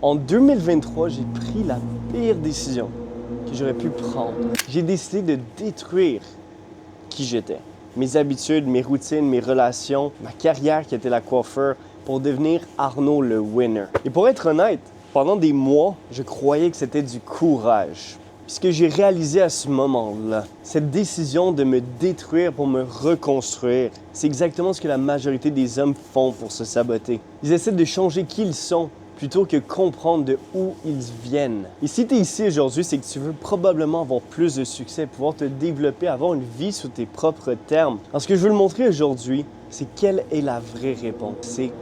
En 2023, j'ai pris la pire décision que j'aurais pu prendre. J'ai décidé de détruire qui j'étais. Mes habitudes, mes routines, mes relations, ma carrière qui était la coiffeur pour devenir Arnaud le winner. Et pour être honnête, pendant des mois, je croyais que c'était du courage. Puis ce que j'ai réalisé à ce moment-là, cette décision de me détruire pour me reconstruire, c'est exactement ce que la majorité des hommes font pour se saboter. Ils essaient de changer qui ils sont plutôt que comprendre de où ils viennent. Et si tu es ici aujourd'hui, c'est que tu veux probablement avoir plus de succès, pouvoir te développer, avoir une vie sous tes propres termes. Alors ce que je veux te montrer aujourd'hui, c'est quelle est la vraie réponse. C'est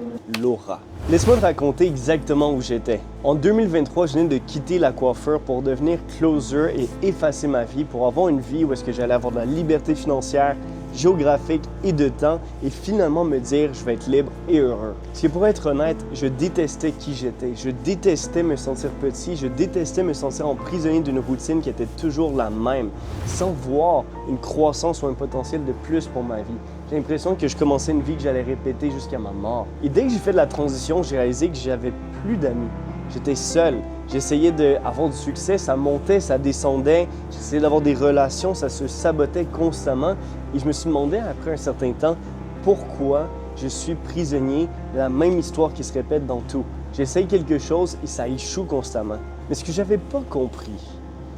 l'aura. Laisse-moi te raconter exactement où j'étais. En 2023, je venais de quitter la coiffeur pour devenir closer et effacer ma vie pour avoir une vie où est-ce que j'allais avoir de la liberté financière, géographique et de temps et finalement me dire je vais être libre et heureux. Parce que pour être honnête, je détestais qui j'étais. Je détestais me sentir petit, je détestais me sentir emprisonné d'une routine qui était toujours la même, sans voir une croissance ou un potentiel de plus pour ma vie. J'ai l'impression que je commençais une vie que j'allais répéter jusqu'à ma mort. Et dès que j'ai fait de la transition, j'ai réalisé que j'avais plus d'amis. J'étais seul. J'essayais d'avoir du succès, ça montait, ça descendait. J'essayais d'avoir des relations, ça se sabotait constamment. Et je me suis demandé après un certain temps pourquoi je suis prisonnier de la même histoire qui se répète dans tout. J'essaye quelque chose et ça échoue constamment. Mais ce que j'avais pas compris,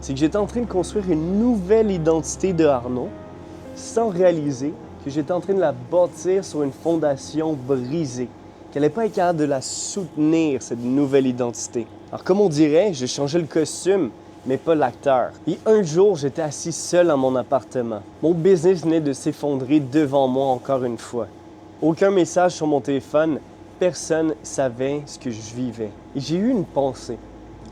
c'est que j'étais en train de construire une nouvelle identité de Arnaud sans réaliser que j'étais en train de la bâtir sur une fondation brisée, qu'elle n'allait pas être capable de la soutenir, cette nouvelle identité. Alors comme on dirait, j'ai changé le costume, mais pas l'acteur. Et un jour, j'étais assis seul dans mon appartement. Mon business venait de s'effondrer devant moi encore une fois. Aucun message sur mon téléphone, personne savait ce que je vivais. Et j'ai eu une pensée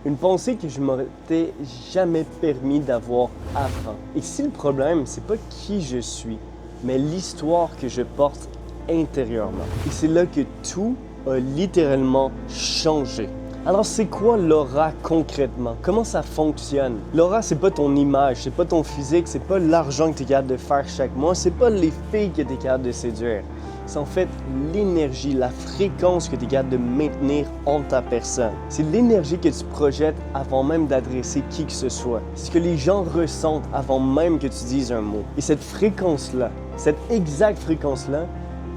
que je ne m'étais jamais permis d'avoir avant. Et si le problème, c'est pas qui je suis, mais l'histoire que je porte intérieurement. Et c'est là que tout a littéralement changé. Alors, c'est quoi l'aura concrètement? Comment ça fonctionne? L'aura, c'est pas ton image, c'est pas ton physique, c'est pas l'argent que tu es capable de faire chaque mois, c'est pas les filles que tu es capable de séduire. C'est en fait l'énergie, la fréquence que tu es capable de maintenir en ta personne. C'est l'énergie que tu projettes avant même d'adresser qui que ce soit. C'est ce que les gens ressentent avant même que tu dises un mot. Et cette fréquence-là, cette exacte fréquence-là,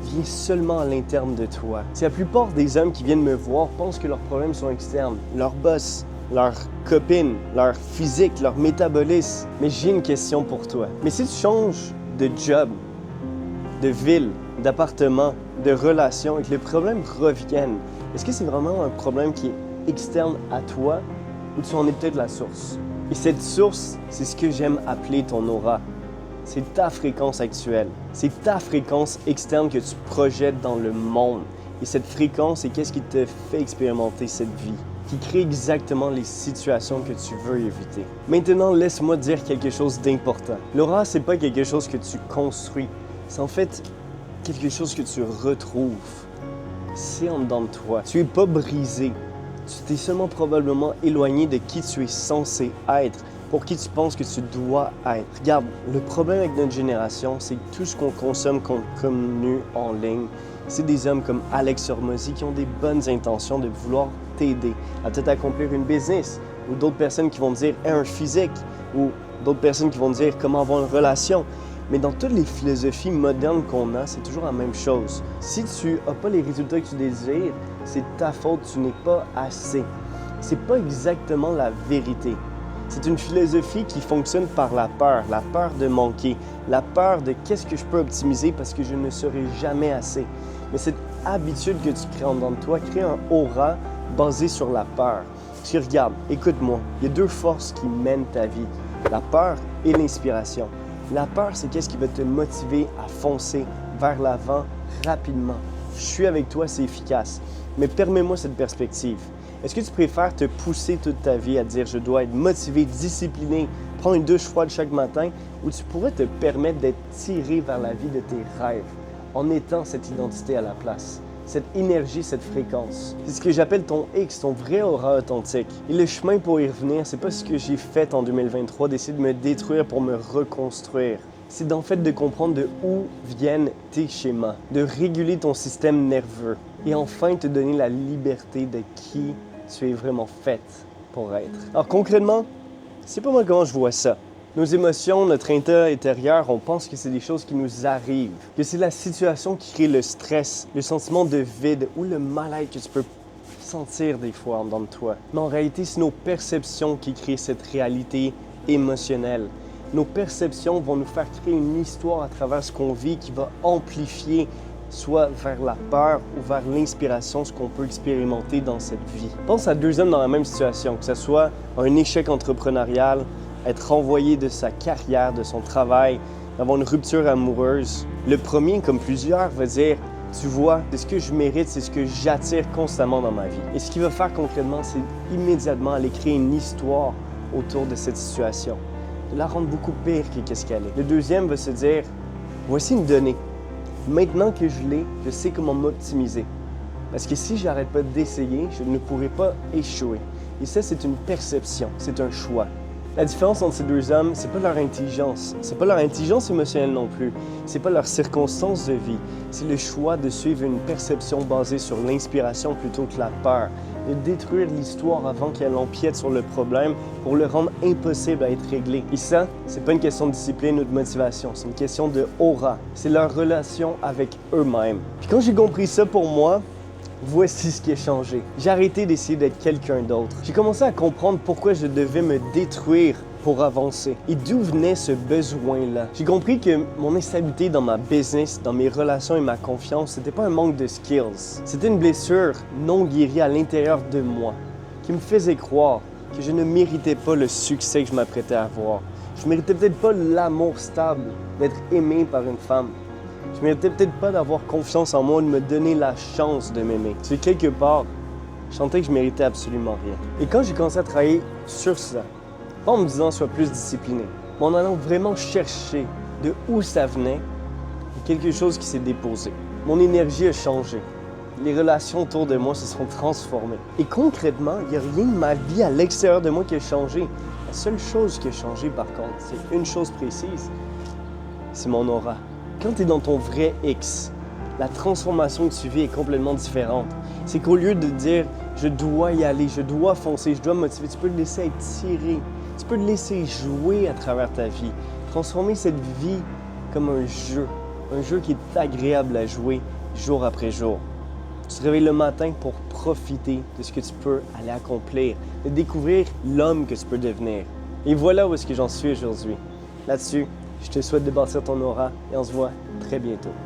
vient seulement à l'interne de toi. Si la plupart des hommes qui viennent me voir pensent que leurs problèmes sont externes, leur boss, leur copine, leur physique, leur métabolisme. Mais j'ai une question pour toi. Mais si tu changes de job, de ville, d'appartement, de relation et que les problèmes reviennent, est-ce que c'est vraiment un problème qui est externe à toi ou tu en es peut-être la source? Et cette source, c'est ce que j'aime appeler ton aura. C'est ta fréquence actuelle. C'est ta fréquence externe que tu projettes dans le monde. Et cette fréquence, c'est qu'est-ce qui te fait expérimenter cette vie, qui crée exactement les situations que tu veux éviter. Maintenant, laisse-moi dire quelque chose d'important. L'aura, c'est pas quelque chose que tu construis. C'est en fait quelque chose que tu retrouves. C'est en dedans de toi. Tu n'es pas brisé. Tu t'es seulement probablement éloigné de qui tu es censé être, pour qui tu penses que tu dois être. Regarde, le problème avec notre génération, c'est que tout ce qu'on consomme comme contenu en ligne, c'est des hommes comme Alex Hormozy qui ont des bonnes intentions de vouloir t'aider à peut-être accomplir une business, ou d'autres personnes qui vont te dire un physique, ou d'autres personnes qui vont te dire comment avoir une relation. Mais dans toutes les philosophies modernes qu'on a, c'est toujours la même chose. Si tu n'as pas les résultats que tu désires, c'est ta faute, tu n'es pas assez. C'est pas exactement la vérité. C'est une philosophie qui fonctionne par la peur de manquer, la peur de qu'est-ce que je peux optimiser parce que je ne serai jamais assez. Mais cette habitude que tu crées en dedans de toi crée un aura basé sur la peur. Parce que regarde, écoute-moi, il y a deux forces qui mènent ta vie, la peur et l'inspiration. La peur, c'est qu'est-ce qui va te motiver à foncer vers l'avant rapidement. Je suis avec toi, c'est efficace. Mais permets-moi cette perspective. Est-ce que tu préfères te pousser toute ta vie à dire « je dois être motivé, discipliné, prendre une douche froide chaque matin » ou tu pourrais te permettre d'être tiré vers la vie de tes rêves en étant cette identité à la place, cette énergie, cette fréquence. C'est ce que j'appelle ton X, ton vrai aura authentique. Et le chemin pour y revenir, c'est pas ce que j'ai fait en 2023, d'essayer de me détruire pour me reconstruire. C'est en fait de comprendre de où viennent tes schémas, de réguler ton système nerveux et enfin te donner la liberté de qui tu es vraiment faite pour être. Alors concrètement, c'est pas moi comment je vois ça. Nos émotions, notre état intérieur, on pense que c'est des choses qui nous arrivent, que c'est la situation qui crée le stress, le sentiment de vide ou le mal-être que tu peux sentir des fois en dedans de toi. Mais en réalité, c'est nos perceptions qui créent cette réalité émotionnelle. Nos perceptions vont nous faire créer une histoire à travers ce qu'on vit qui va amplifier soit vers la peur ou vers l'inspiration, ce qu'on peut expérimenter dans cette vie. Pense à deux hommes dans la même situation, que ce soit un échec entrepreneurial, être renvoyé de sa carrière, de son travail, avoir une rupture amoureuse. Le premier, comme plusieurs, va dire « Tu vois, c'est ce que je mérite, c'est ce que j'attire constamment dans ma vie. » Et ce qu'il va faire concrètement, c'est immédiatement aller créer une histoire autour de cette situation, de la rendre beaucoup pire que ce qu'elle est. Le deuxième va se dire « Voici une donnée. Maintenant que je l'ai, je sais comment m'optimiser. Parce que si j'arrête pas d'essayer, je ne pourrai pas échouer. » Et ça, c'est une perception, c'est un choix. La différence entre ces deux hommes, c'est pas leur intelligence. C'est pas leur intelligence émotionnelle non plus. C'est pas leurs circonstances de vie. C'est le choix de suivre une perception basée sur l'inspiration plutôt que la peur. De détruire l'histoire avant qu'elle empiète sur le problème pour le rendre impossible à être réglé. Et ça, c'est pas une question de discipline ou de motivation. C'est une question de aura. C'est leur relation avec eux-mêmes. Puis quand j'ai compris ça pour moi, voici ce qui a changé. J'ai arrêté d'essayer d'être quelqu'un d'autre. J'ai commencé à comprendre pourquoi je devais me détruire pour avancer. Et d'où venait ce besoin-là? J'ai compris que mon instabilité dans ma business, dans mes relations et ma confiance, c'était pas un manque de skills. C'était une blessure non guérie à l'intérieur de moi qui me faisait croire que je ne méritais pas le succès que je m'apprêtais à avoir. Je méritais peut-être pas l'amour stable, d'être aimé par une femme. Je méritais peut-être pas d'avoir confiance en moi, de me donner la chance de m'aimer. Tu sais, quelque part, je sentais que je méritais absolument rien. Et quand j'ai commencé à travailler sur ça, pas en me disant sois plus discipliné, mais en allant vraiment chercher de où ça venait, il y a quelque chose qui s'est déposé. Mon énergie a changé. Les relations autour de moi se sont transformées. Et concrètement, il n'y a rien de ma vie à l'extérieur de moi qui a changé. La seule chose qui a changé, par contre, c'est une chose précise, c'est mon aura. Quand tu es dans ton vrai X, la transformation que tu vis est complètement différente. C'est qu'au lieu de dire « je dois y aller, je dois foncer, je dois me motiver », tu peux te laisser être tiré. Tu peux te laisser jouer à travers ta vie. Transformer cette vie comme un jeu qui est agréable à jouer jour après jour. Tu te réveilles le matin pour profiter de ce que tu peux aller accomplir, de découvrir l'homme que tu peux devenir. Et voilà où est-ce que j'en suis aujourd'hui. Là-dessus, je te souhaite de bâtir ton aura et on se voit très bientôt.